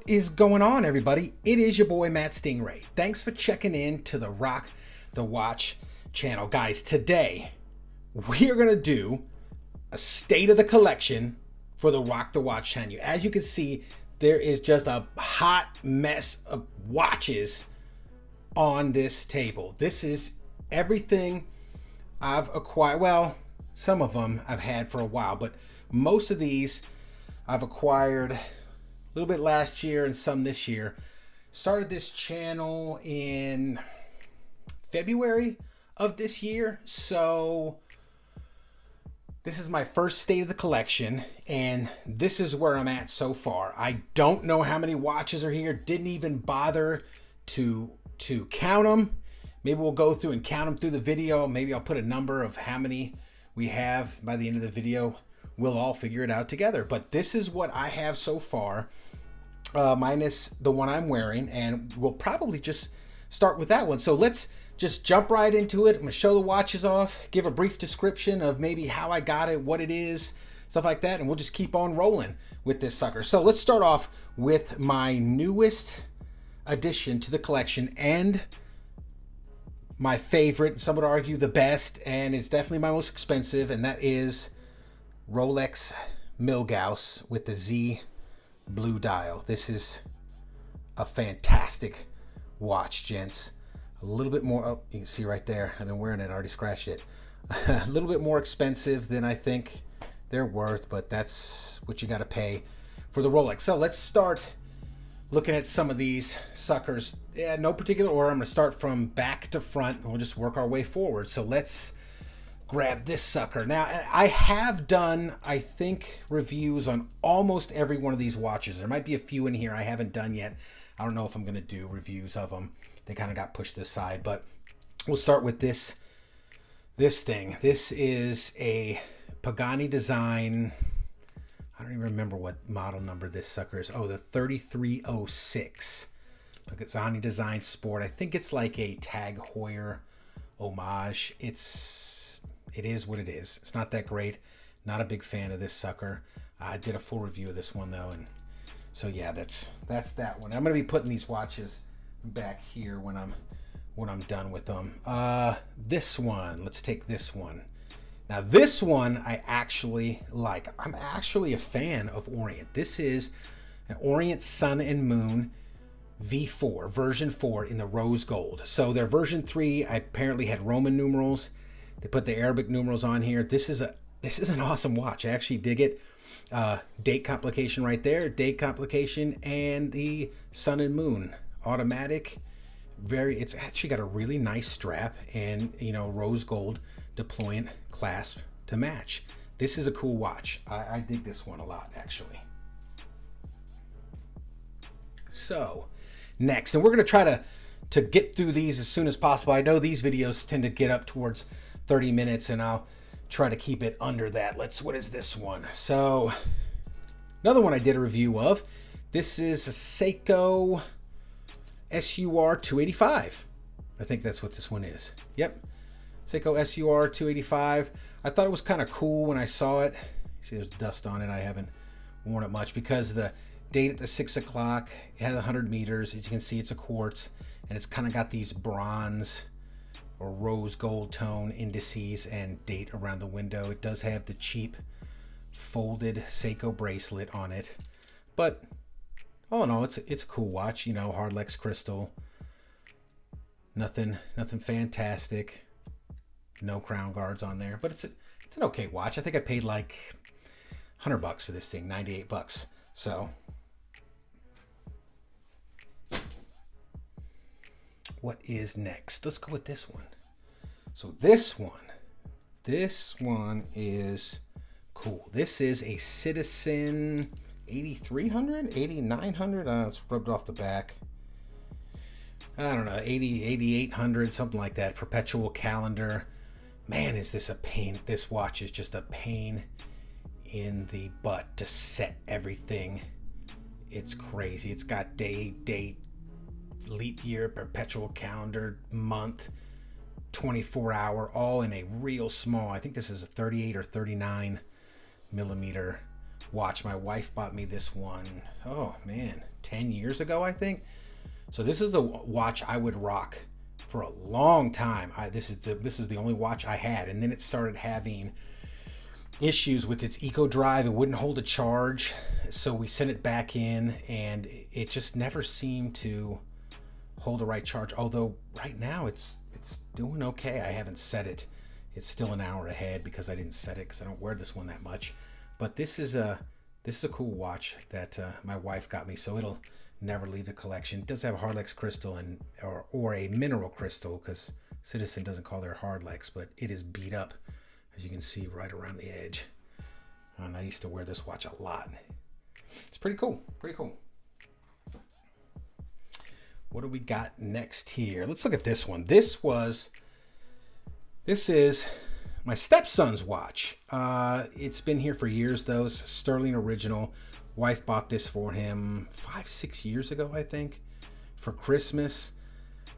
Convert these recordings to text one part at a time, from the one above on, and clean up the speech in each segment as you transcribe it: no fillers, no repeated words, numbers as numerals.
is going on, everybody? It is your boy Matt Stingray. Thanks for checking in to the Rock the Watch channel. Guys, today we are going to do a state of the collection for the Rock the Watch channel. As you can see, there is just a hot mess of watches on this table. This is everything I've acquired. Well, some of them I've had for a while, but most of these I've acquired a little bit last year and some this year. Started this channel in February of this year, so this is my first state of the collection, and this is where I'm at so far. I don't know how many watches are here. Didn't even bother to count them. Maybe we'll go through and count them through the video. Maybe I'll put a number of how many we have by the end of the video. We'll all figure it out together. But this is what I have so far, minus the one I'm wearing, and we'll probably just start with that one. So let's just jump right into it. I'm gonna show the watches off, give a brief description of maybe how I got it, what it is, stuff like that, and we'll just keep on rolling with this sucker. So let's start off with my newest addition to the collection and my favorite, some would argue the best, and it's definitely my most expensive, and that is Rolex Milgauss with the Z blue dial. This is a fantastic watch, gents. A little bit more, oh, you can see right there, I've been wearing it, I already scratched it. A little bit more expensive than I think they're worth, but that's what you got to pay for the Rolex. So let's start looking at some of these suckers. Yeah, no particular order. I'm going to start from back to front, and we'll just work our way forward. So let's grab this sucker. Now, I have done, I think, reviews on almost every one of these watches. There might be a few in here I haven't done yet. I don't know if I'm going to do reviews of them. They kind of got pushed aside, but we'll start with this thing. This is a Pagani design. I don't even remember what model number this sucker is. Oh, the 3306 Pagani design sport. I think it's like a Tag Heuer homage. It is what it is. It's not that great. Not a big fan of this sucker. I did a full review of this one though, and so yeah, that's that one. I'm gonna be putting these watches back here when I'm done with them. This one, let's take this one. Now this one I actually like. I'm actually a fan of Orient. This is an Orient Sun and Moon V4, version 4 in the rose gold. So their version 3 I apparently had Roman numerals. They put the Arabic numerals on here. This is an awesome watch. I actually dig it. Date complication right there. Date complication and the Sun and Moon automatic. It's actually got a really nice strap and, you know, rose gold deployant clasp to match. This is a cool watch. I dig this one a lot, actually. So next, and we're going to try to get through these as soon as possible. I know these videos tend to get up towards 30 minutes, and I'll try to keep it under that. What is this one? So another one I did a review of. This is a Seiko Sur 285. I think that's what this one is. Yep. Seiko Sur 285. I thought it was kind of cool when I saw it. See, there's dust on it. I haven't worn it much because the date at the 6 o'clock, it had 100 meters. As you can see, it's a quartz, and it's kind of got these bronze or rose gold tone indices and date around the window. It does have the cheap folded Seiko bracelet on it, but oh no, it's a cool watch. You know, Hardlex crystal. Nothing fantastic. No crown guards on there, but it's an okay watch. I think I paid like $100 for this thing, $98. So what is next? Let's go with this one. So this one is cool. This is a Citizen 8300, 8900. It's rubbed off the back. I don't know, 8800, something like that. Perpetual calendar. Man, is this a pain. This watch is just a pain in the butt to set everything. It's crazy. It's got day, date, leap year, perpetual calendar, month, 24-hour, all in a real small, I think this is a 38 or 39 millimeter watch. My wife bought me this one, oh man, 10 years ago, I think. So this is the watch I would rock for a long time. This is the only watch I had, and then it started having issues with its eco drive. It wouldn't hold a charge, so we sent it back in, and it just never seemed to hold the right charge. Although right now it's doing okay. I haven't set it. It's still an hour ahead because I didn't set it because I don't wear this one that much. But this is a cool watch that my wife got me, so it'll never leave the collection. It does have a Hardlex crystal and or a mineral crystal, because Citizen doesn't call their Hardlex, but it is beat up, as you can see right around the edge. And I used to wear this watch a lot. It's pretty cool. Pretty cool. What do we got next here? Let's look at this one. This is my stepson's watch. It's been here for years though. It's a Sterling original. Wife bought this for him 5-6 years ago, I think, for Christmas.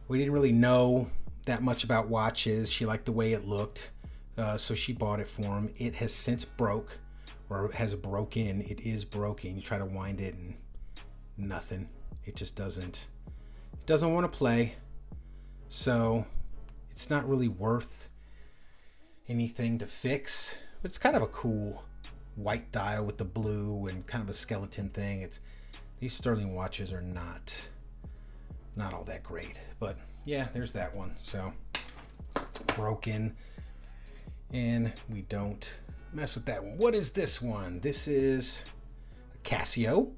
We didn't really know that much about watches. She liked the way it looked, so she bought it for him. It has since broke, or has broken. It is broken. You try to wind it and nothing. It just doesn't want to play. So it's not really worth anything to fix. But it's kind of a cool white dial with the blue and kind of a skeleton thing. These Sterling watches are not all that great. But yeah, there's that one. So broken, and we don't mess with that one. What is this one? This is a Casio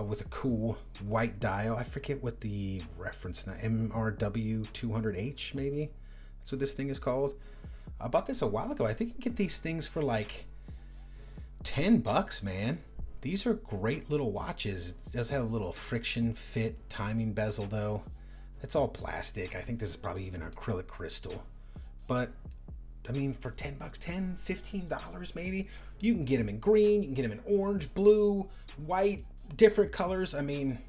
with a cool white dial. I forget what the reference now. MRW 200H maybe. That's what this thing is called. I bought this a while ago. I think you can get these things for like $10, man. These are great little watches. It does have a little friction fit timing bezel though. It's all plastic. I think this is probably even acrylic crystal. But I mean, for $10, $10, $15 maybe, you can get them in green, you can get them in orange, blue, white, different colors. I mean,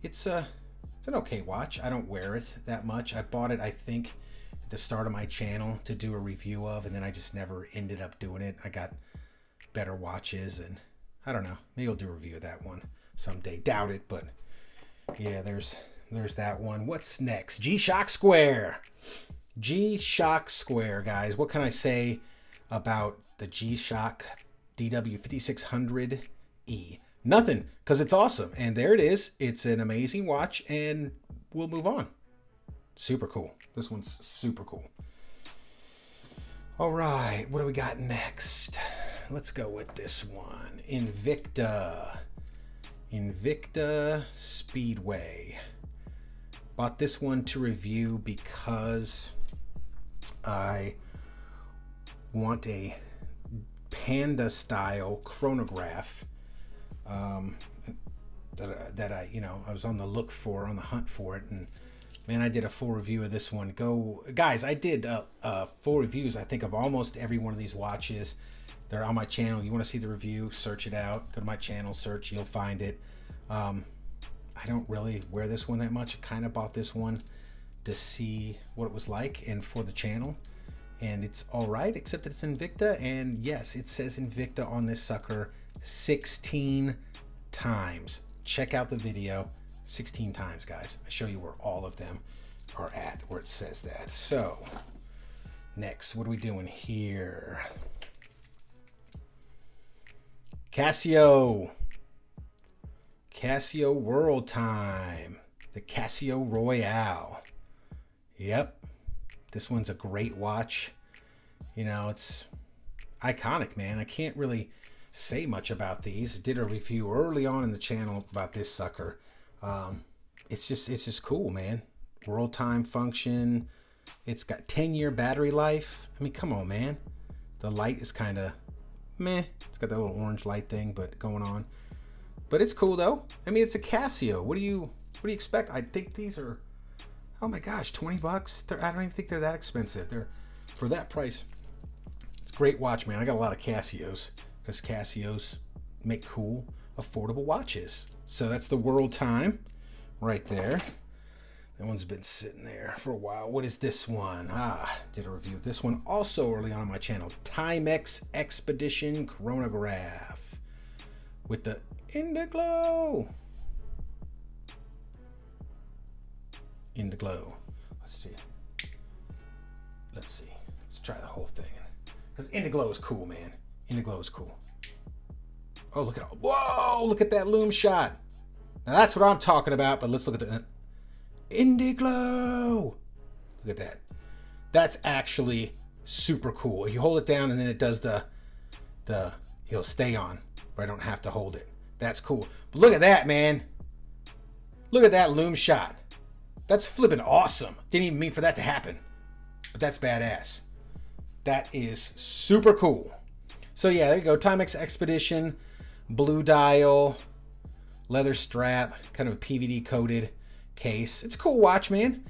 it's an okay watch. I don't wear it that much. I bought it, I think, at the start of my channel to do a review of, and then I just never ended up doing it. I got better watches, and I don't know. Maybe I'll do a review of that one someday. Doubt it, but yeah, there's that one. What's next? G-Shock Square. G-Shock Square, guys. What can I say about the G-Shock DW5600E? Nothing, because it's awesome. And there it is. It's an amazing watch, and we'll move on. Super cool. This one's super cool. All right, what do we got next? Let's go with this one. Invicta Speedway. Bought this one to review because I want a Panda style chronograph that I was on the hunt for it, and man, I did a full review of this one. Guys, I did full reviews, I think, of almost every one of these watches. They're on my channel. You want to see the review, search it out. Go to my channel, search, you'll find it. I don't really wear this one that much. I kind of bought this one to see what it was like and for the channel. And it's all right, except that it's Invicta. And yes, it says Invicta on this sucker 16 times. Check out the video 16 times, guys. I show you where all of them are at, where it says that. So next, what are we doing here? Casio World Time, the Casio Royale. Yep, this one's a great watch. It's iconic, man. I can't really say much about these. Did a review early on in the channel about this sucker. It's just cool, man. World Time function. It's got 10-year battery life. I mean, come on, man. The light is kind of meh. It's got that little orange light thing going on, but it's cool though. I mean, it's a Casio. What do you expect? I think these are, oh my gosh, $20. I don't even think they're that expensive. They're, for that price, it's a great watch, man. I got a lot of Casios because Casios make cool, affordable watches. So that's the World Time right there. That one's been sitting there for a while. What is this one? Did a review of this one also early on my channel. Timex Expedition Chronograph with the Indiglo. Indiglo. Let's see. Let's try the whole thing. Because Indiglo is cool, man. Indiglo is cool. Oh, look at all. Whoa, look at that loom shot. Now that's what I'm talking about, but let's look at the Indiglo. Look at that. That's actually super cool. You hold it down and then it does it'll stay on, but I don't have to hold it. That's cool. But look at that, man. Look at that loom shot. That's flipping awesome. Didn't even mean for that to happen, but that's badass. That is super cool. So yeah, there you go. Timex Expedition, blue dial, leather strap, kind of a PVD coated case. It's a cool watch, man.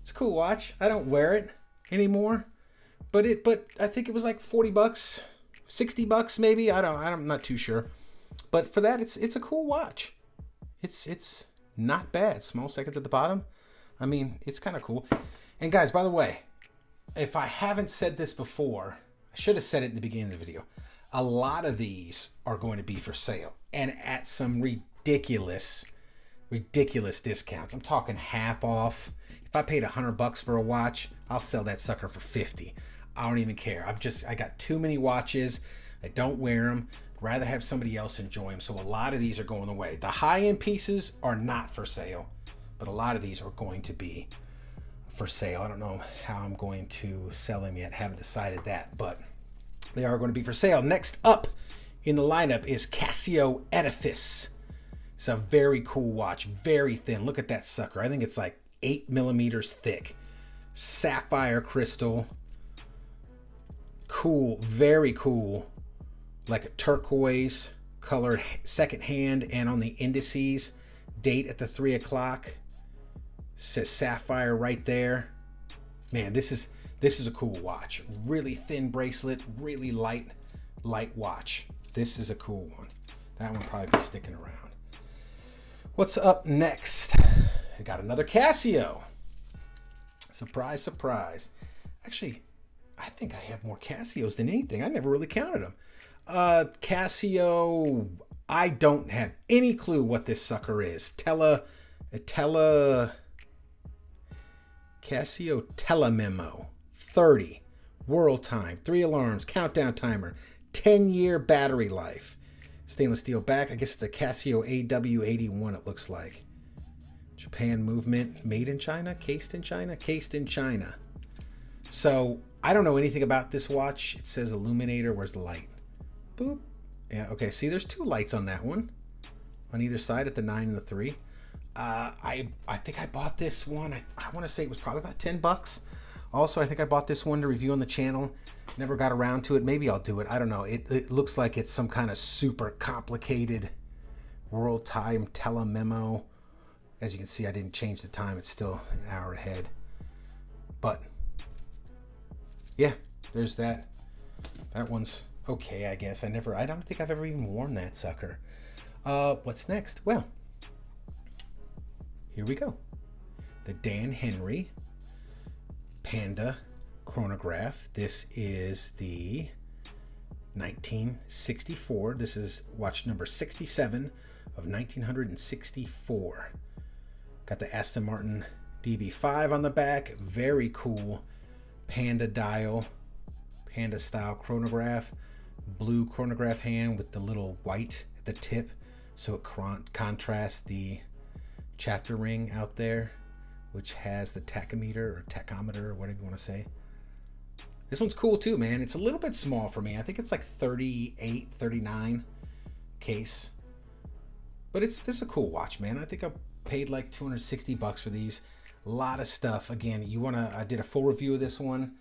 It's a cool watch. I don't wear it anymore, but I think it was like 40 bucks, 60 bucks maybe. I'm not too sure. But for that, it's a cool watch. It's not bad. Small seconds at the bottom. I mean, it's kind of cool. And guys, by the way, if I haven't said this before, I should have said it in the beginning of the video. A lot of these are going to be for sale and at some ridiculous discounts. I'm talking half off. If I paid $100 for a watch, I'll sell that sucker for 50. I don't even care. I got too many watches. I don't wear them. I'd rather have somebody else enjoy them. So a lot of these are going away. The high-end pieces are not for sale, but a lot of these are going to be for sale. I don't know how I'm going to sell them yet. Haven't decided that, but they are going to be for sale. Next up in the lineup is Casio Edifice. It's a very cool watch, very thin. Look at that sucker. I think it's like 8 millimeters thick. Sapphire crystal. Cool, very cool. Like a turquoise colored second hand, and on the indices, date at the 3 o'clock. Says sapphire right there. Man, this is a cool watch. Really thin bracelet, really light watch. This is a cool one. That one probably be sticking around. What's up next? I got another Casio. Surprise, surprise. Actually, I think I have more Casios than anything. I never really counted them. Casio, I don't have any clue what this sucker is. Casio Telememo, 30, world time, 3 alarms, countdown timer, 10-year battery life. Stainless steel back. I guess it's a Casio AW81 it looks like. Japan movement, made in China, cased in China, cased in China. So I don't know anything about this watch. It says illuminator. Where's the light? Boop. Yeah, okay, see there's 2 lights on that one. On either side at the 9 and the 3. I think I bought this one. I want to say it was probably about 10 bucks. Also, I think I bought this one to review on the channel. Never got around to it. Maybe I'll do it. I don't know. It looks like it's some kind of super complicated world time telememo. As you can see, I didn't change the time. It's still an hour ahead. But yeah, there's that. That one's okay, I guess. I don't think I've ever even worn that sucker. What's next? Well, here we go. The Dan Henry Panda chronograph. This is the 1964. This is watch number 67 of 1964. Got the Aston Martin DB5 on the back. Very cool Panda dial, Panda style chronograph. Blue chronograph hand with the little white at the tip, so it contrasts the chapter ring out there, which has the tachometer or tachometer or whatever you want to say. This one's cool too, man. It's a little bit small for me. I think it's like 38, 39 case. But this is a cool watch, man. I think I paid like 260 bucks for these. A lot of stuff. Again, I did a full review of this one.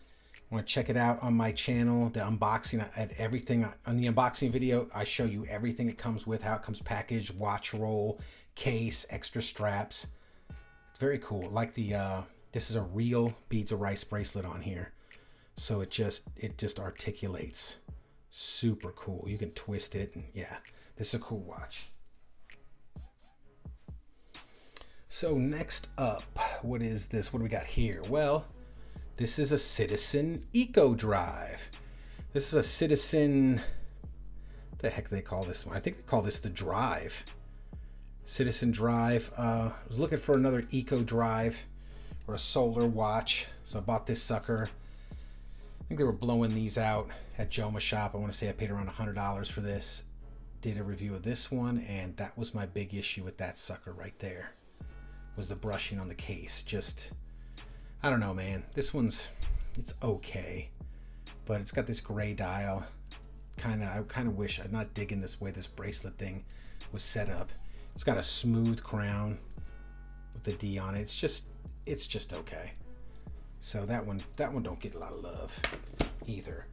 Want to check it out on my channel, the unboxing. I had everything on the unboxing video. I show you everything it comes with, how it comes packaged, watch roll, case, extra straps. It's very cool. Like this is a real beads of rice bracelet on here, so it just articulates. Super cool. You can twist it, and yeah, this is a cool watch. So next up, what is this? What do we got here? Well, this is a Citizen Eco Drive. This is a Citizen, what the heck do they call this one? I think they call this the Drive. Citizen Drive. I was looking for another Eco Drive or a solar watch, so I bought this sucker. I think they were blowing these out at Joma Shop. I want to say I paid around $100 for this. Did a review of this one, and that was my big issue with that sucker right there, was the brushing on the case. Just, I don't know, man. This one's, it's okay, but it's got this gray dial. I kind of wish, I'm not digging this way this bracelet thing was set up. It's got a smooth crown with the D on it. It's just okay. So that one don't get a lot of love either.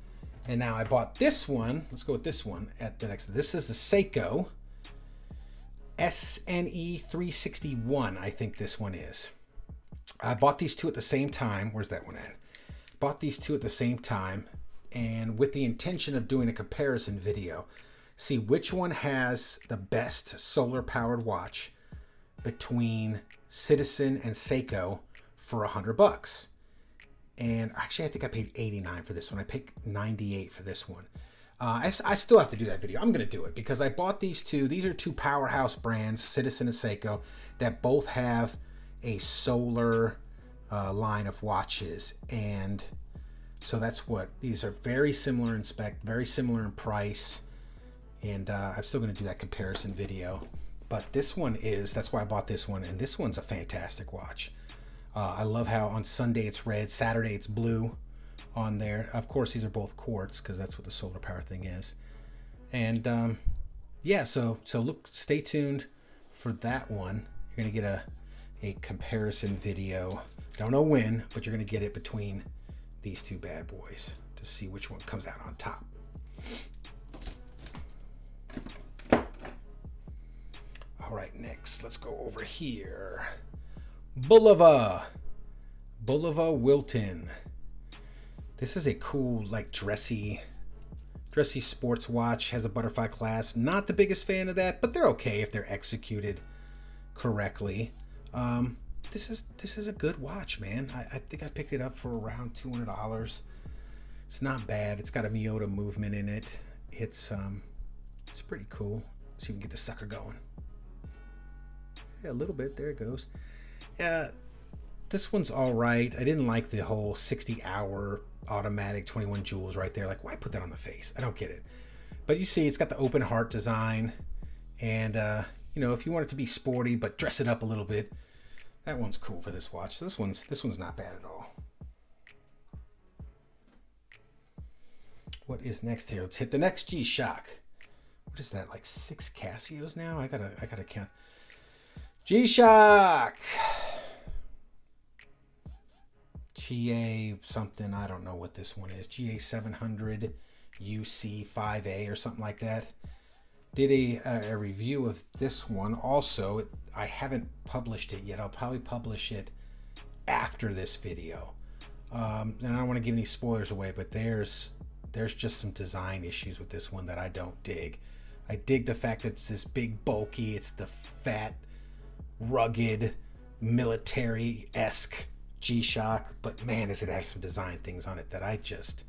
And now I bought this one. Let's go with this one at the next. This is the Seiko Sne 361. I think this one is. I bought these two at the same time. Where's that one at? Bought these two at the same time, and with the intention of doing a comparison video, see which one has the best solar powered watch between Citizen and Seiko for $100. And actually, I think I paid $89 for this one. I paid $98 for this one. I still have to do that video. I'm going to do it because I bought these two. These are two powerhouse brands, Citizen and Seiko, that both have a solar line of watches. And so that's what, these are very similar in spec, very similar in price. And I'm still going to do that comparison video. But this one is, that's why I bought this one. And this one's a fantastic watch. I love how on Sunday it's red, Saturday it's blue on there. Of course, these are both quartz because that's what the solar power thing is. And yeah, so look, stay tuned for that one. You're gonna get a comparison video. Don't know when, but you're gonna get it between these two bad boys to see which one comes out on top. All right, next, let's go over here. Bulova Wilton. This is a cool, like dressy sports watch. Has a butterfly clasp. Not the biggest fan of that, but they're okay if they're executed correctly. This is a good watch, man. I think I picked it up for around $200. It's not bad. It's got a Miyota movement in it. It's pretty cool. See if we can get the sucker going. Yeah, a little bit. There it goes. Yeah, this one's all right. I didn't like the whole 60-hour automatic 21 jewels right there. Like, why put that on the face? I don't get it. But you see, it's got the open heart design. And, you know, if you want it to be sporty but dress it up a little bit, that one's cool for this watch. This one's not bad at all. What is next here? Let's hit the next G-Shock. What is that, like 6 Casios now? I gotta count. G-Shock! GA something, I don't know what this one is. GA 700 UC 5A or something like that. Did a review of this one also. I haven't published it yet. I'll probably publish it after this video. And I don't want to give any spoilers away, but there's just some design issues with this one that I don't dig. I dig the fact that it's this big, bulky, it's the fat, rugged, military-esque G-Shock, but man, does it have some design things on it that I just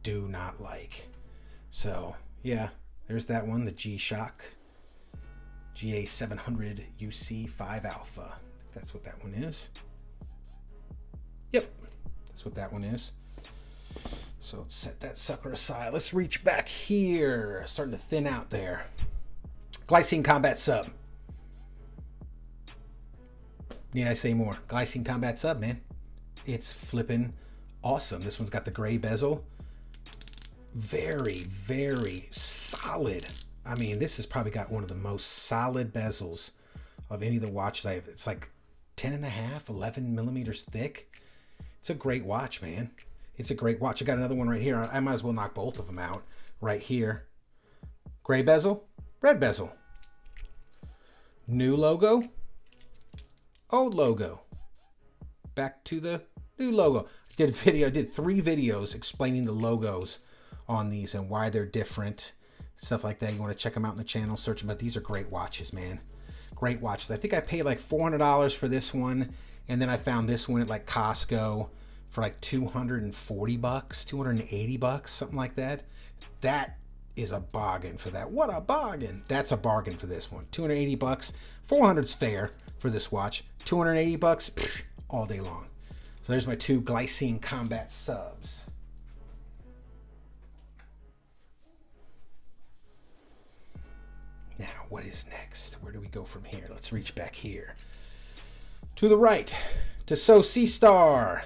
do not like. So yeah, there's that one, the G-Shock GA 700 UC 5 Alpha. That's what that one is. Yep, that's what that one is. So let's set that sucker aside. Let's reach back here. Starting to thin out there. Glycine Combat Sub. Need I say more? Glycine Combat Sub, man. It's flipping awesome. This one's got the gray bezel. Very, very solid. I mean, this has probably got one of the most solid bezels of any of the watches I have. It's like 10.5, 11 millimeters thick. It's a great watch, man. It's a great watch. I got another one right here. I might as well knock both of them out right here. Gray bezel, red bezel. New logo, old logo. Back to the new logo. I did 3 videos explaining the logos on these and why they're different. Stuff like that. You want to check them out in the channel, search them. But these are great watches, man. Great watches. I think I paid like $400 for this one. And then I found this one at like Costco for like 240 bucks, 280 bucks, something like that. That is a bargain for that. What a bargain. That's a bargain for this one. 280 bucks. 400's fair for this watch. 280 bucks, all day long. So there's my two Glycine Combat Subs. Now, what is next? Where do we go from here? Let's reach back here. To the right, Dassault C-Star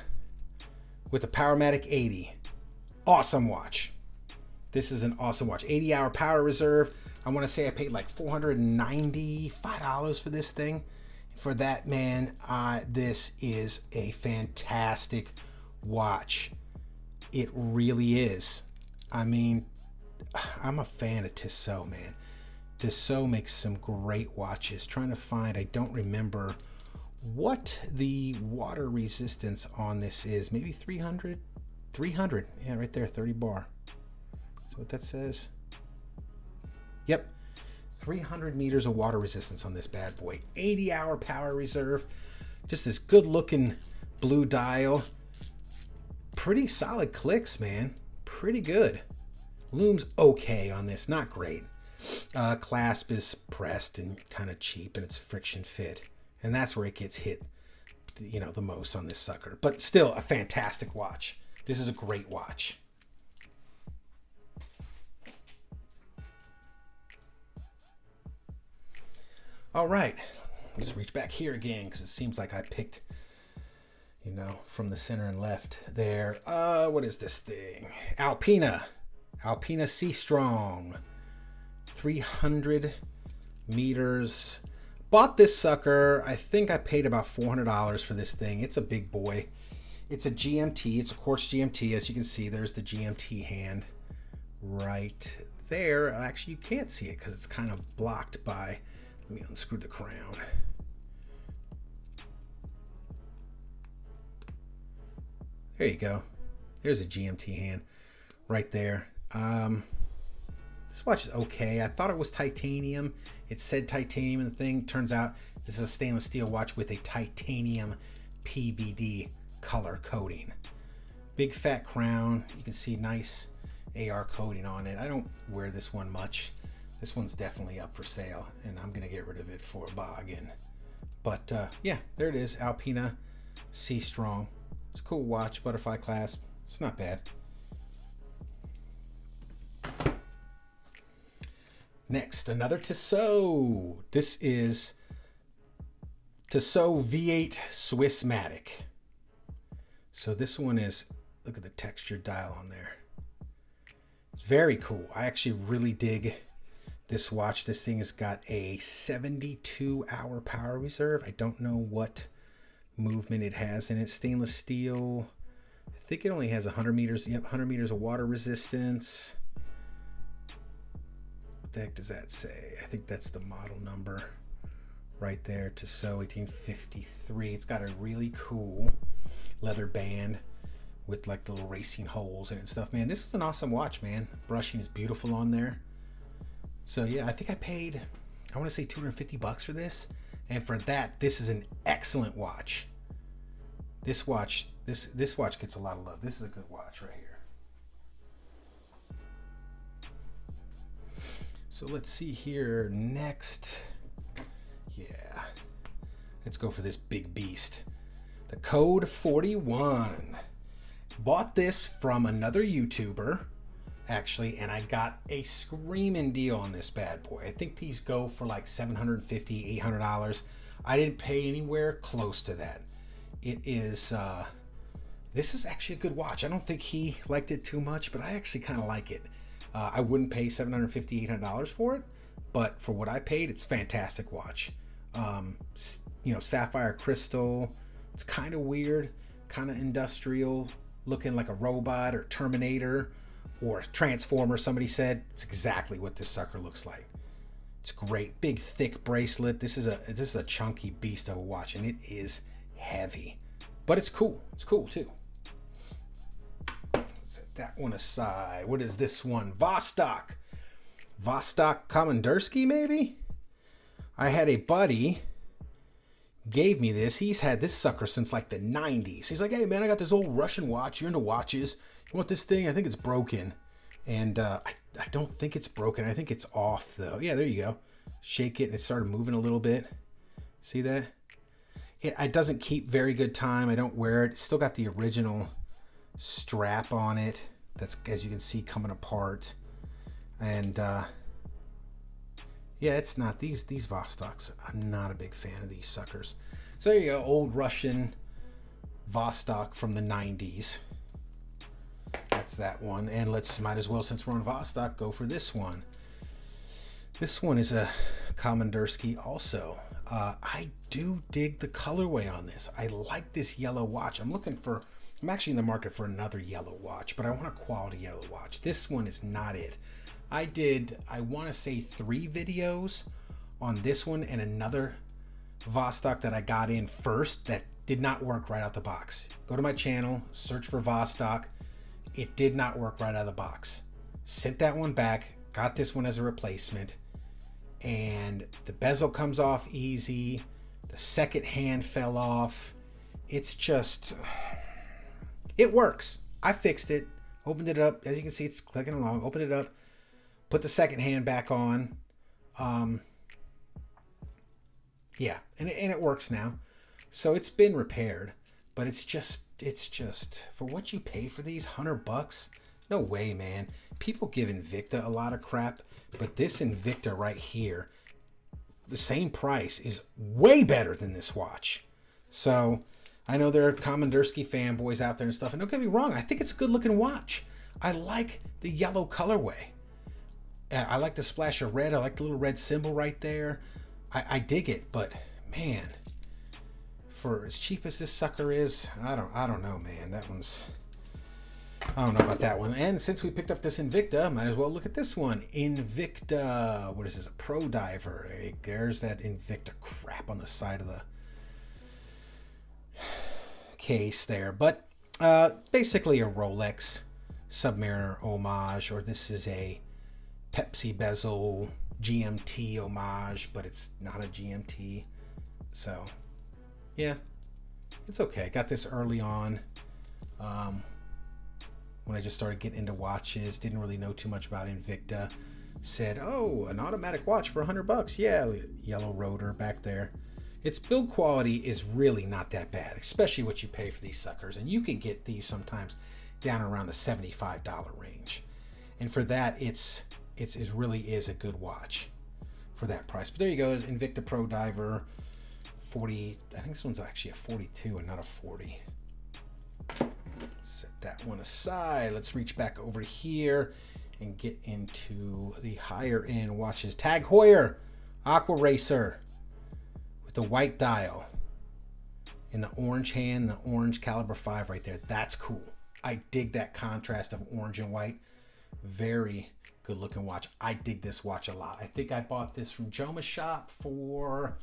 with the Powermatic 80. Awesome watch. This is an awesome watch. 80-hour power reserve. I want to say I paid like $495 for this thing. For that, man, this is a fantastic watch. It really is. I mean, I'm a fan of Dassault, man. Dassault makes some great watches. Trying to find, I don't remember what the water resistance on this is. Maybe 300? 300. Yeah, right there, 30 bar. That's what that says. Yep. 300 meters of water resistance on this bad boy. 80-hour power reserve. Just this good looking blue dial. Pretty solid clicks, man. Pretty good. Lume's okay on this, not great. Clasp is pressed and kind of cheap, and it's friction fit. And that's where it gets hit, you know, the most on this sucker. But still a fantastic watch. This is a great watch. All right, let's reach back here again because it seems like I picked, you know, from the center and left there. What is this thing? Alpina C Strong, 300 meters. Bought this sucker. I think I paid about $400 for this thing. It's a big boy. It's a GMT. It's a Quartz GMT. As you can see, there's the GMT hand right there. Actually, you can't see it because it's kind of blocked by. Let me unscrew the crown. There you go. There's a GMT hand right there. This watch is okay. I thought it was titanium. It said titanium in the thing. Turns out this is a stainless steel watch with a titanium PVD color coating. Big fat crown. You can see nice AR coating on it. I don't wear this one much. This one's definitely up for sale, and I'm going to get rid of it for a bargain. But yeah, there it is. Alpina C Strong. It's a cool watch. Butterfly clasp. It's not bad. Next, another Dassault. This is Dassault V8 Swissmatic. So this one is, look at the textured dial on there. It's very cool. I actually really dig this watch. This thing has got a 72-hour power reserve. I don't know what movement it has in it. Stainless steel. I think it only has 100 meters. Yep, 100 meters of water resistance. What the heck does that say? I think that's the model number right there. Dassault 1853. It's got a really cool leather band with like little racing holes in it and stuff. Man, this is an awesome watch, man. Brushing is beautiful on there. So yeah, I think I paid, I want to say 250 bucks for this. And for that, this is an excellent watch. This watch gets a lot of love. This is a good watch right here. So let's see here next. Yeah, let's go for this big beast. The Code 41. Bought this from another YouTuber, actually, and I got a screaming deal on this bad boy. I think these go for like $750, $800. I didn't pay anywhere close to that. It is, this is actually a good watch. I don't think he liked it too much, but I actually kind of like it. I wouldn't pay $750, $800 for it, but for what I paid, it's a fantastic watch. You know, sapphire crystal. It's kind of weird, kind of industrial, looking like a robot or Terminator or Transformer. Somebody said it's exactly what this sucker looks like. It's great, big thick bracelet. This is a chunky beast of a watch, and it is heavy, but it's cool. It's cool too. Set that one aside. What is this one? Vostok Komandersky, maybe. I had a buddy gave me this. He's had this sucker since like the 90s. He's like, hey man, I got this old Russian watch. You're into watches. You want this thing? I think it's broken. And I don't think it's broken. I think it's off though. Yeah, there you go. Shake it and it started moving a little bit. See that? It doesn't keep very good time. I don't wear it. It's still got the original strap on it. That's, as you can see, coming apart. And yeah, it's not, these Vostoks, I'm not a big fan of these suckers. So there you go, old Russian Vostok from the 90s. That's that one. And might as well, since we're on Vostok, go for this one. This one is a Komandersky also. I do dig the colorway on this. I like this yellow watch. I'm actually in the market for another yellow watch, but I want a quality yellow watch. This one is not it. I want to say 3 videos on this one and another Vostok that I got in first that did not work right out the box. Go to my channel, search for Vostok. It did not work right out of the box. Sent that one back, got this one as a replacement, and the bezel comes off easy. The second hand fell off. It's just, it works. I fixed it, opened it up. As you can see, it's clicking along. Opened it up, put the second hand back on. Yeah, and it works now. So it's been repaired, but it's just for what you pay for these, $100. No way, man. People give Invicta a lot of crap, but this Invicta right here, the same price, is way better than this watch. So I know there are Komandersky fanboys out there and stuff, and don't get me wrong, I think it's a good looking watch. I like the yellow colorway. I like the splash of red. I like the little red symbol right there. I dig it, but man, for as cheap as this sucker is, I don't know, man. I don't know about that one. And since we picked up this Invicta, might as well look at this one. Invicta, what is this, a Pro Diver. There's that Invicta crap on the side of the case there. But basically a Rolex Submariner homage, or this is a Pepsi bezel GMT homage, but it's not a GMT. So yeah, it's okay. Got this early on. When I just started getting into watches, didn't really know too much about Invicta. Said, oh, an automatic watch for $100. Yeah, yellow rotor back there. Its build quality is really not that bad, especially what you pay for these suckers. And you can get these sometimes down around the $75 range. And for that, it really is a good watch for that price. But there you go, Invicta Pro Diver 40. I think this one's actually a 42 and not a 40. Set that one aside. Let's reach back over here and get into the higher end watches. Tag Heuer Aqua Racer with the white dial in the orange hand, the orange caliber 5 right there. That's cool. I dig that contrast of orange and white. Very good looking watch. I dig this watch a lot. I think I bought this from Joma's shop for,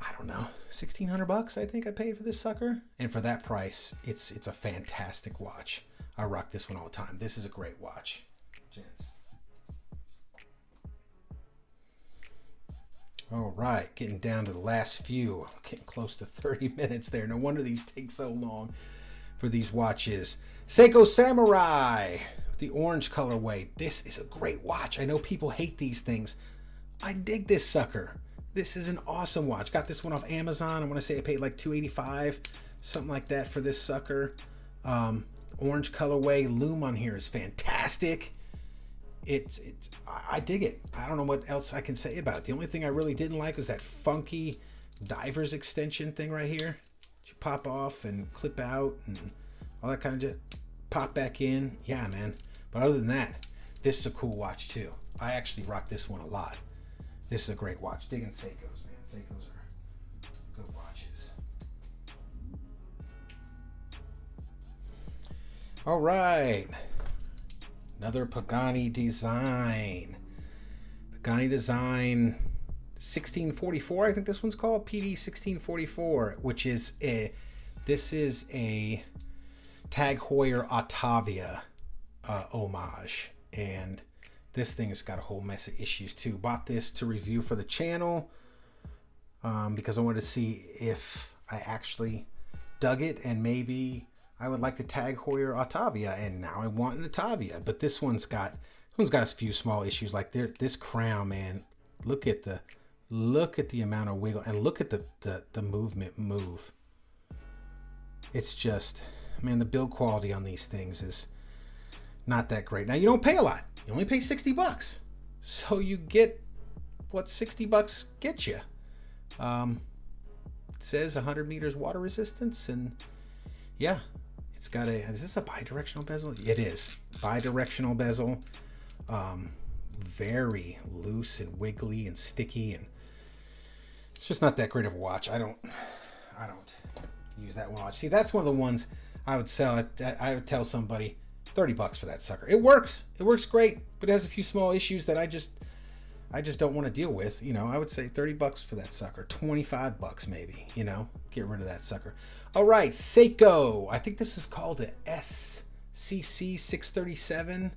I don't know, $1,600. I think I paid for this sucker. And for that price, it's a fantastic watch. I rock this one all the time. This is a great watch, gents. All right, getting down to the last few. Getting close to 30 minutes there. No wonder these take so long for these watches. Seiko Samurai, the orange colorway. This is a great watch. I know people hate these things. I dig this sucker. This is an awesome watch. Got this one off Amazon. I want to say I paid like $285, something like that for this sucker. Orange colorway. Lume on here is fantastic. I dig it. I don't know what else I can say about it. The only thing I really didn't like was that funky diver's extension thing right here. You pop off and clip out and all that kind of just pop back in. Yeah, man. But other than that, this is a cool watch too. I actually rock this one a lot. This is a great watch. Digging Seikos, man. Seikos are good watches. All right. Another Pagani design. Pagani design 1644, I think this one's called. PD 1644, which is this is a Tag Heuer Ottavia homage. And this thing has got a whole mess of issues too. Bought this to review for the channel. because I wanted to see if I actually dug it, and maybe I would like to tag Heuer Otavia, and now I want an Otavia. But this one's got a few small issues. Like this crown, man. Look at the amount of wiggle, and look at the movement move. It's just, man, the build quality on these things is not that great. Now, you don't pay a lot. You only pay $60. So you get what $60 gets you. It says 100 meters water resistance, and yeah, it's got is this a bi-directional bezel? It is. Bi-directional bezel. Very loose and wiggly and sticky, and it's just not that great of a watch. I don't use that one watch. See, that's one of the ones I would sell. I would tell somebody $30 for that sucker. It works great, but it has a few small issues that I just don't want to deal with. You know, I would say $30 for that sucker. $25 maybe, you know, get rid of that sucker. All right, Seiko. I think this is called a SCC 637.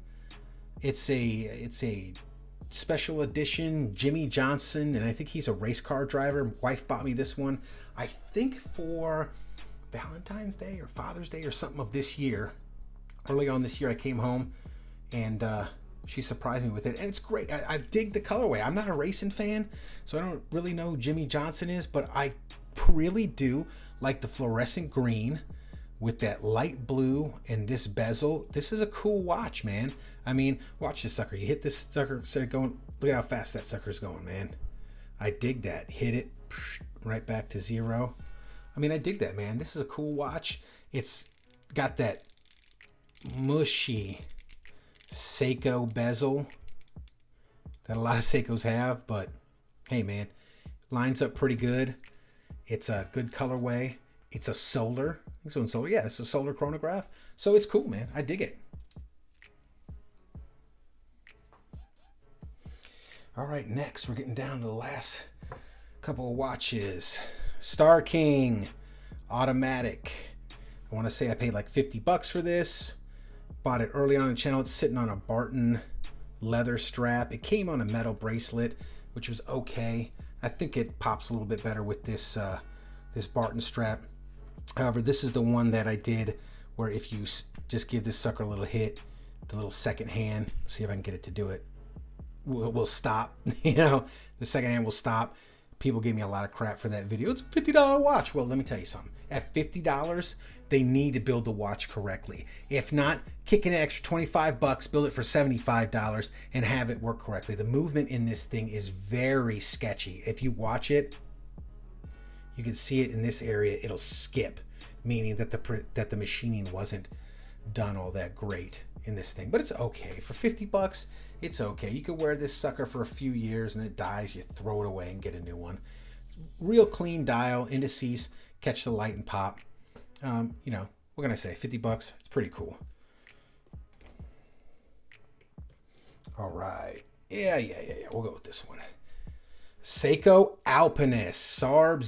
It's a special edition Jimmy Johnson, and I think he's a race car driver. My wife bought me this one, I think for Valentine's Day or Father's Day or something of this year. Early on this year, I came home and she surprised me with it, and it's great. I dig the colorway. I'm not a racing fan, so I don't really know who Jimmy Johnson is, but I really do like the fluorescent green with that light blue and this bezel. This is a cool watch, man. I mean, watch this sucker. You hit this sucker, instead of going, look at how fast that sucker's going, man. I dig that. Hit it, right back to zero. I mean, I dig that, man. This is a cool watch. It's got that mushy Seiko bezel that a lot of Seikos have, but hey, man, lines up pretty good. It's a good colorway. It's a solar. I think so in solar. Yeah, it's a solar chronograph. So it's cool, man. I dig it. All right, next we're getting down to the last couple of watches. Star King automatic. I want to say I paid like $50 for this. Bought it early on the channel. It's sitting on a Barton leather strap. It came on a metal bracelet, which was okay. I think it pops a little bit better with this this Barton strap. However, this is the one that I did where if you just give this sucker a little hit, the little second hand, see if I can get it to do it, will stop. You know, the second hand will stop. People gave me a lot of crap for that video. It's a $50 watch. Well, let me tell you something. At $50, they need to build the watch correctly. If not, kick in an extra $25, build it for $75, and have it work correctly. The movement in this thing is very sketchy. If you watch it, you can see it in this area. It'll skip, meaning that the machining wasn't done all that great in this thing. But it's okay. For $50, it's okay. You could wear this sucker for a few years and it dies. You throw it away and get a new one. Real clean dial, indices, catch the light and pop. You know, what can I say? $50, it's pretty cool. All right. Yeah. We'll go with this one. Seiko Alpinist SARB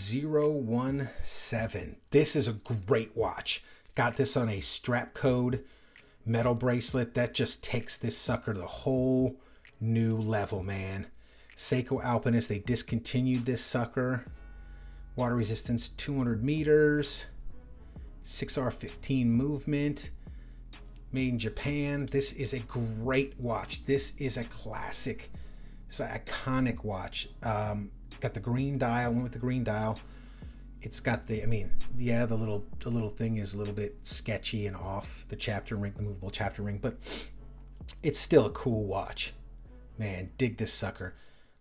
017. This is a great watch. Got this on a strap code metal bracelet. That just takes this sucker to the whole new level, man. Seiko Alpinist, they discontinued this sucker. Water resistance 200 meters. 6R15 movement. Made in Japan. This is a great watch. This is a classic. It's an iconic watch. Got the green dial. Went with the green dial. It's got the, I mean, yeah, the little thing is a little bit sketchy and off. The chapter ring, the movable chapter ring, but it's still a cool watch. Man, dig this sucker.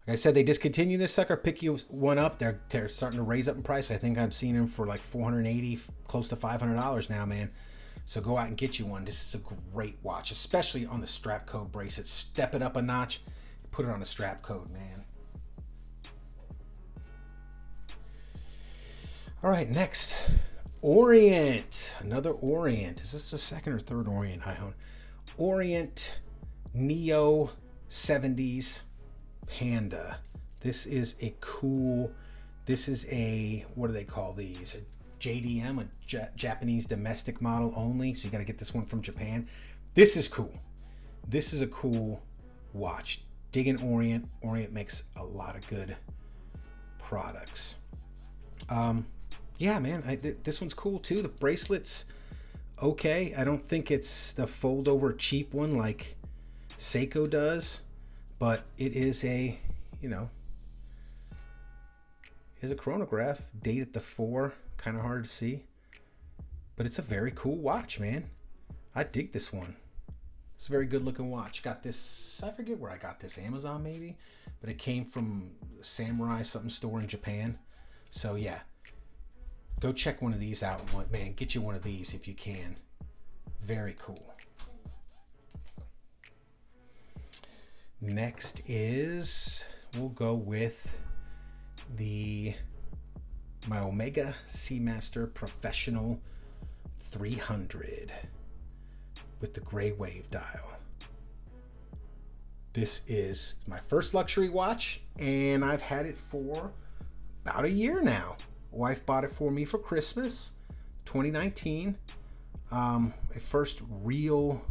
Like I said, they discontinued this sucker. Pick you one up. They're starting to raise up in price. I think I'm seeing them for like $480, close to $500 now, man. So go out and get you one. This is a great watch, especially on the strap code bracelet. Step it up a notch. Put it on a strap code, man. All right, next, Orient. Another Orient. Is this the second or third Orient I own? Orient Neo 70s Panda. This is a cool, this is a, what do they call these? A JDM, a Japanese domestic model only. So you got to get this one from Japan. This is cool. This is a cool watch. Digging Orient. Orient makes a lot of good products. Yeah, man, this one's cool too. The bracelet's okay. I don't think it's the fold over cheap one like Seiko does, but it is a, you know, is a chronograph, date at the 4, kind of hard to see, but it's a very cool watch, man. I dig this one. It's a very good looking watch. Got this, I forget where I got this, Amazon maybe, but it came from Samurai something store in Japan. So yeah, go check one of these out. Man, get you one of these if you can. Very cool. Next is, we'll go with my Omega Seamaster Professional 300 with the gray wave dial. This is my first luxury watch, and I've had it for about a year now. Wife bought it for me for Christmas 2019. A first real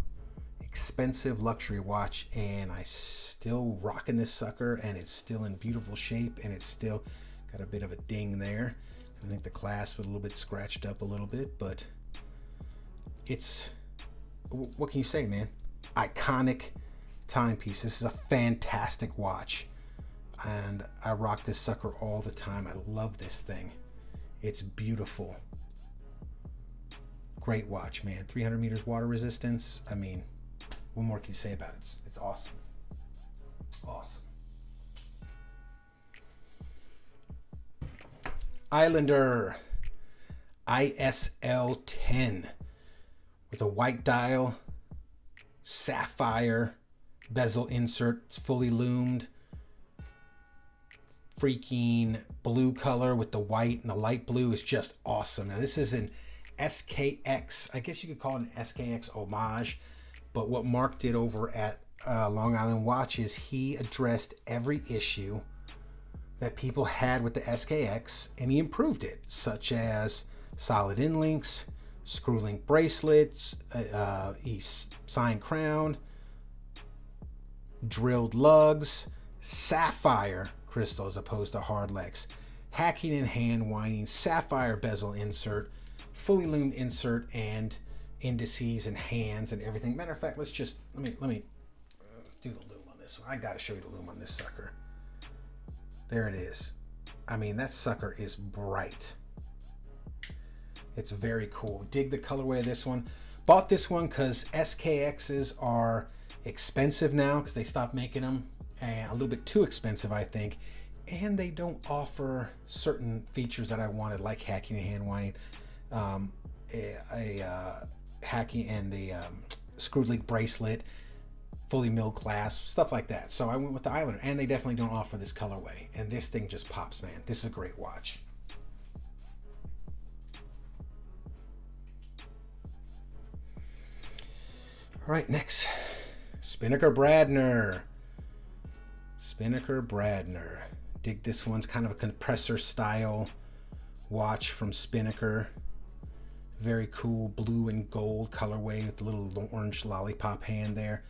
expensive luxury watch, and I still rocking this sucker, and it's still in beautiful shape, and it's still got a bit of a ding there. I think the clasp was a little bit scratched up a little bit, but it's, what can you say, man? Iconic timepiece. This is a fantastic watch, and I rock this sucker all the time. I love this thing. It's beautiful. Great watch, man. 300 meters water resistance. I mean, what more can you say about it? It's awesome. Awesome. Islander ISL 10 with a white dial, sapphire bezel insert. It's fully loomed. Freaking blue color with the white, and the light blue is just awesome. Now this is an SKX. I guess you could call it an SKX homage, but what Mark did over at Long Island Watch is he addressed every issue that people had with the SKX, and he improved it, such as solid inlinks, screw link bracelets, he signed crown, drilled lugs, sapphire crystal as opposed to hard legs, hacking and hand winding, sapphire bezel insert, fully loomed insert, and indices and hands and everything. Matter of fact, let me do the loom on this one. I gotta show you the loom on this sucker. There it is. I mean, that sucker is bright. It's very cool. Dig the colorway of this one. Bought this one because SKXs are expensive now because they stopped making them, and a little bit too expensive, I think. And they don't offer certain features that I wanted, like hacking and hand winding, hacking and the screw link bracelet, fully milled clasp, stuff like that. So I went with the Islander, and they definitely don't offer this colorway. And this thing just pops, man. This is a great watch. All right, next, Spinnaker Bradner. Spinnaker Bradner. Dig this one's kind of a compressor style watch from Spinnaker. Very cool blue and gold colorway with the little orange lollipop hand there.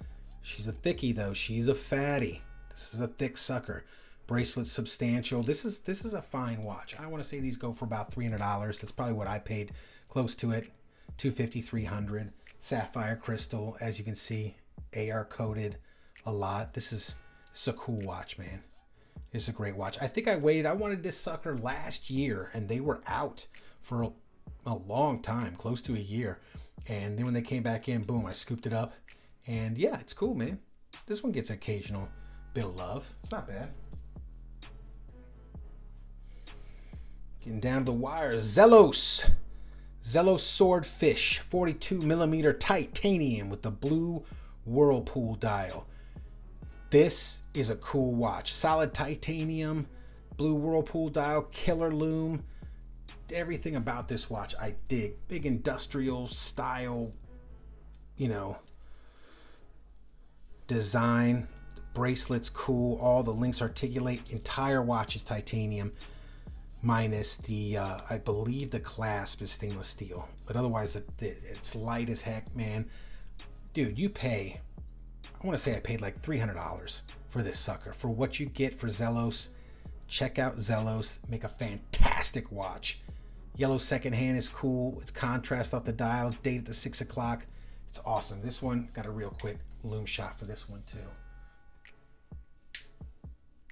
She's a thickie though. She's a fatty. This is a thick sucker. Bracelet substantial. This is a fine watch. I want to say these go for about $300. That's probably what I paid. Close to it. $250, $300. Sapphire crystal, as you can see, AR coated a lot. This is a cool watch, man. It's a great watch. I think I wanted this sucker last year, and they were out for a long time, close to a year. And then when they came back in, boom, I scooped it up. And yeah, it's cool, man. This one gets occasional bit of love. It's not bad. Getting down to the wire, Zelos. Zelos Swordfish, 42 millimeter titanium with the blue whirlpool dial. This is a cool watch. Solid titanium, blue whirlpool dial, killer loom. Everything about this watch I dig. Big industrial style, you know, design. Bracelet's cool. All the links articulate. Entire watch is titanium, minus the I believe the clasp is stainless steel, but otherwise it's light as heck, man. Dude, you pay, I want to say I paid like $300 for this sucker. For what you get for Zelos, check out Zelos. Make a fantastic watch. Yellow secondhand is cool. It's contrast off the dial. Date at the 6 o'clock. It's awesome. This one, got a real quick lume shot for this one too.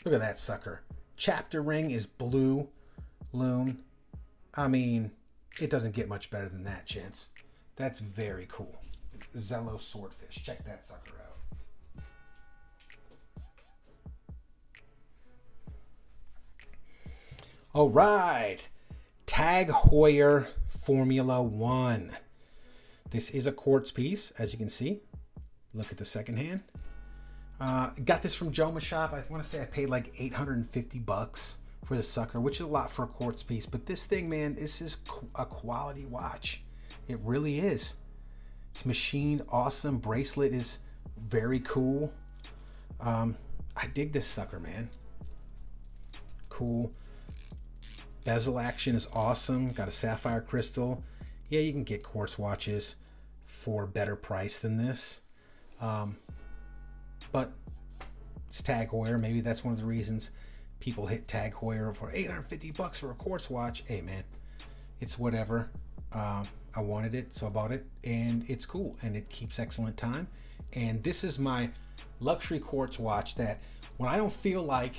Look at that sucker. Chapter ring is blue lume. I mean, it doesn't get much better than that, gents. That's very cool. Zello Swordfish. Check that sucker out. All right. Tag Heuer Formula One. This is a quartz piece, as you can see. Look at the second hand. Got this from Joma's shop. I want to say I paid like 850 bucks for this sucker, which is a lot for a quartz piece. But this thing, man, this is a quality watch. It really is. It's machined awesome. Bracelet is very cool. I dig this sucker, man. Cool. Bezel action is awesome. Got a sapphire crystal. Yeah, you can get quartz watches for a better price than this. But it's Tag Heuer. Maybe that's one of the reasons people hit Tag Heuer for 850 bucks for a quartz watch. Hey, man, it's whatever. I wanted it, so I bought it, and it's cool, and it keeps excellent time. And this is my luxury quartz watch that when I don't feel like,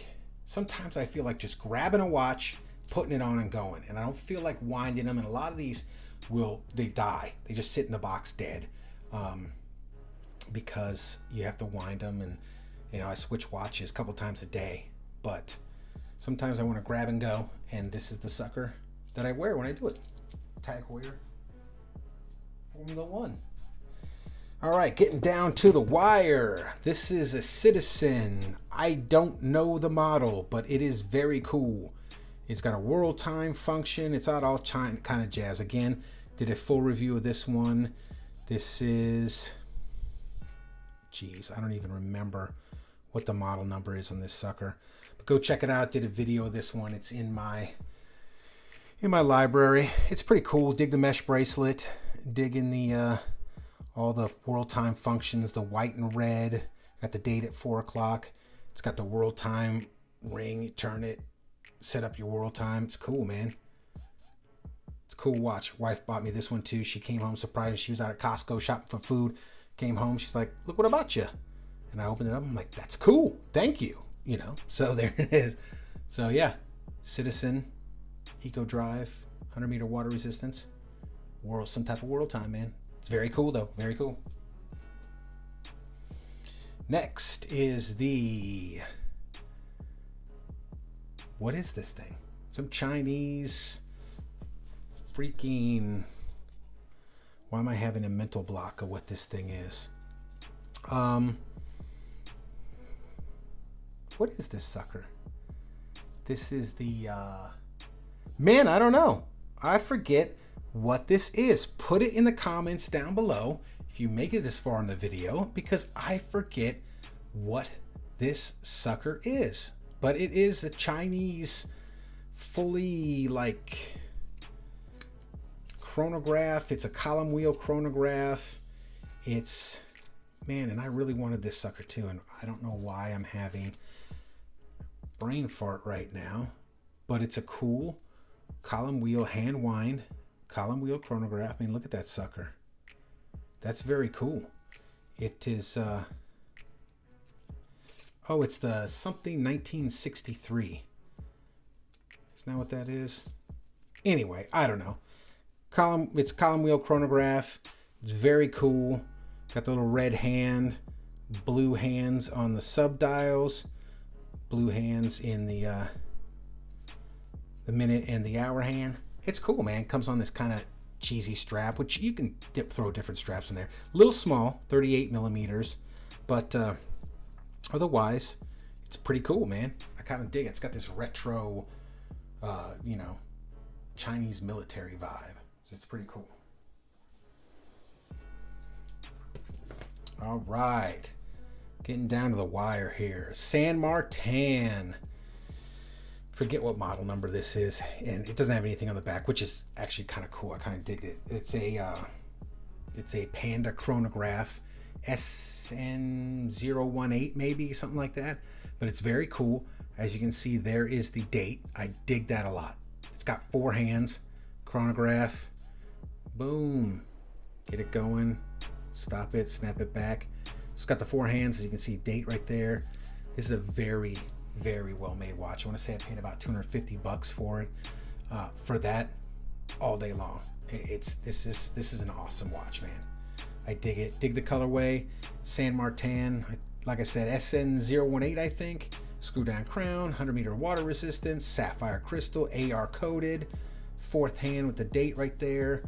sometimes I feel like just grabbing a watch, putting it on and going, and I don't feel like winding them. And a lot of these they die. They just sit in the box dead because you have to wind them. And you know, I switch watches a couple times a day, but sometimes I want to grab and go, and this is the sucker that I wear when I do it. Tag Heuer Formula One. All right, getting down to the wire. This is a Citizen. I don't know the model, but it is very cool. It's got a world time function. It's all kind of jazz. Again, did a full review of this one. This is, geez, I don't even remember what the model number is on this sucker. But go check it out. Did a video of this one. It's in my library. It's pretty cool. Dig the mesh bracelet. Dig in the all the world time functions. The white and red. Got the date at 4 o'clock. It's got the world time ring. You turn it. Set up your world time. It's cool, man. It's a cool watch. Wife bought me this one too. She came home surprised. She was out at Costco shopping for food. Came home. She's like, "Look what I bought you." And I opened it up. I'm like, "That's cool. Thank you." You know. So there it is. So yeah, Citizen, Eco Drive, 100-meter water resistance, world, some type of world time, man. It's very cool though. Very cool. Next is the, what is this thing? Some Chinese freaking, why am I having a mental block of what this thing is? What is this sucker? This is the, man, I don't know. I forget what this is. Put it in the comments down below if you make it this far in the video, because I forget what this sucker is. But it is a Chinese fully like chronograph. It's a column wheel chronograph. It's, man, and I really wanted this sucker too, and I don't know why I'm having brain fart right now, but it's a cool column wheel hand wind, column wheel chronograph. I mean, look at that sucker. That's very cool. It is, oh, it's the something 1963. Isn't that what that is? Anyway, I don't know. It's column wheel chronograph. It's very cool. Got the little red hand, blue hands on the sub dials, blue hands in the minute and the hour hand. It's cool, man. Comes on this kind of cheesy strap, which you can throw different straps in there. Little small, 38 millimeters, but otherwise, it's pretty cool, man. I kind of dig it. It's got this retro, you know, Chinese military vibe. So it's pretty cool. All right. Getting down to the wire here. San Martin. Forget what model number this is, and it doesn't have anything on the back, which is actually kind of cool. I kind of dig it. It's a Panda chronograph, SN018 maybe, something like that. But it's very cool. As you can see, there is the date. I dig that a lot. It's got 4 hands, chronograph, boom, get it going, stop it, snap it back. It's got the 4 hands, as you can see, date right there. This is a very, very well made watch. I want to say I paid about 250 bucks for it. For that, all day long. This is an awesome watch, man. I dig it. Dig the colorway. San Martin, like I said, SN018, I think. Screw down crown, 100-meter water resistance, sapphire crystal, AR coated, 4th hand with the date right there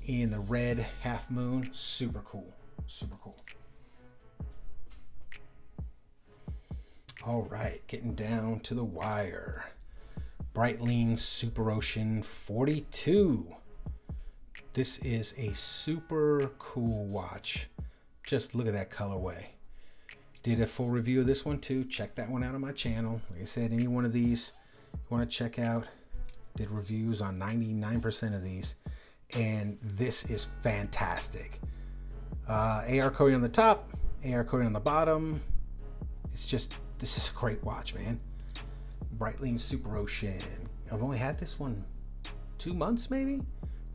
in the red half moon. Super cool. Super cool. All right, getting down to the wire. Breitling Super Ocean 42. This is a super cool watch. Just look at that colorway. Did a full review of this one too. Check that one out on my channel. Like I said, any one of these you want to check out, did reviews on 99% of these, and this is fantastic. AR coating on the top, AR coating on the bottom. It's just, this is a great watch, man. Breitling Super Ocean. I've only had this one 2 months maybe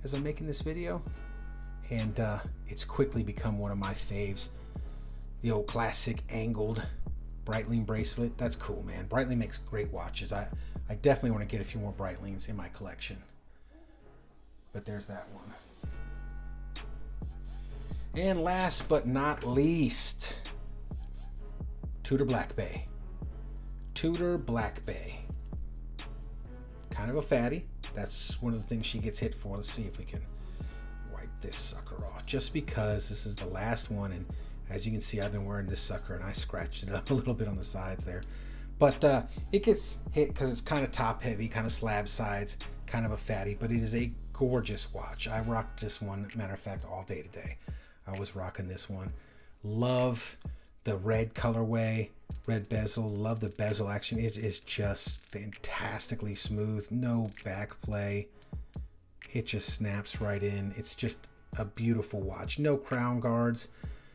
as I'm making this video, and it's quickly become one of my faves. The old classic angled Breitling bracelet. That's cool, man. Breitling makes great watches. I definitely want to get a few more Breitlings in my collection. But there's that one. And last but not least, Tudor Black Bay. Tudor Black Bay. Kind of a fatty. That's one of the things she gets hit for. Let's see if we can wipe this sucker off. Just because this is the last one, and as you can see, I've been wearing this sucker and I scratched it up a little bit on the sides there. But it gets hit because it's kind of top heavy, kind of slab sides, kind of a fatty, but it is a gorgeous watch. I rocked this one, matter of fact, all day today. I was rocking this one. Love the red colorway, red bezel, love the bezel action. It is just fantastically smooth, no back play. It just snaps right in. It's just a beautiful watch. No crown guards.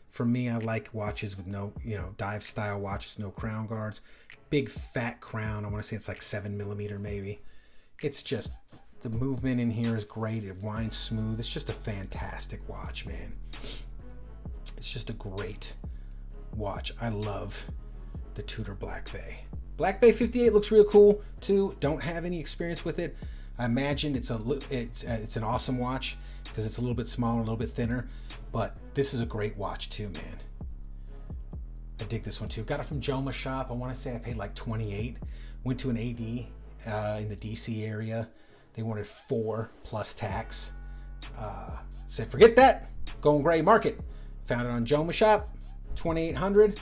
For me, I like watches with no, dive style watches, no crown guards. Big fat crown. I want to say it's like 7mm maybe. It's just, the movement in here is great. It winds smooth. It's just a fantastic watch, man. It's just a great watch. I love the Tudor Black Bay. Black Bay 58 looks real cool too. Don't have any experience with it. I imagine it's an awesome watch because it's a little bit smaller, a little bit thinner. But this is a great watch too, man. I dig this one too. Got it from Joma Shop. I want to say I paid like 28. Went to an AD in the DC area. They wanted 4 plus tax. Said forget that. Going gray market. Found it on Joma Shop. 2,800.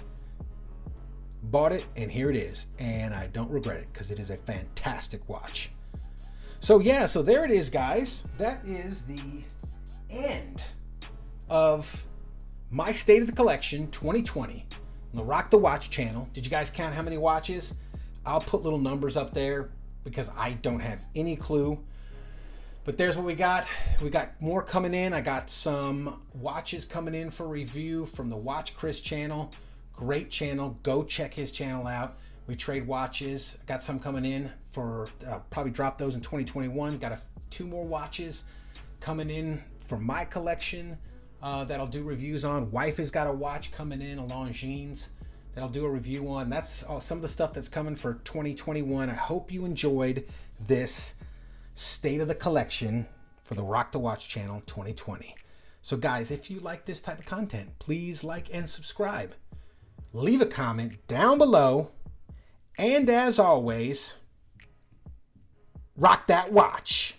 Bought it, and here it is. And I don't regret it because it is a fantastic watch. So yeah, so there it is, guys. That is the end of my State of the Collection 2020 on the Rock the Watch channel. Did you guys count how many watches? I'll put little numbers up there because I don't have any clue. But there's what we got. We got more coming in. I got some watches coming in for review from the WatchChris channel. Great channel. Go check his channel out. We trade watches. Got some coming in for, probably drop those in 2021. Got 2 more watches coming in from my collection that I'll do reviews on. Wife has got a watch coming in, a Longines, that I'll do a review on. That's some of the stuff that's coming for 2021. I hope you enjoyed this State of the Collection for the Rock the Watch channel 2020. So guys, if you like this type of content, please like and subscribe. Leave a comment down below. And as always, rock that watch.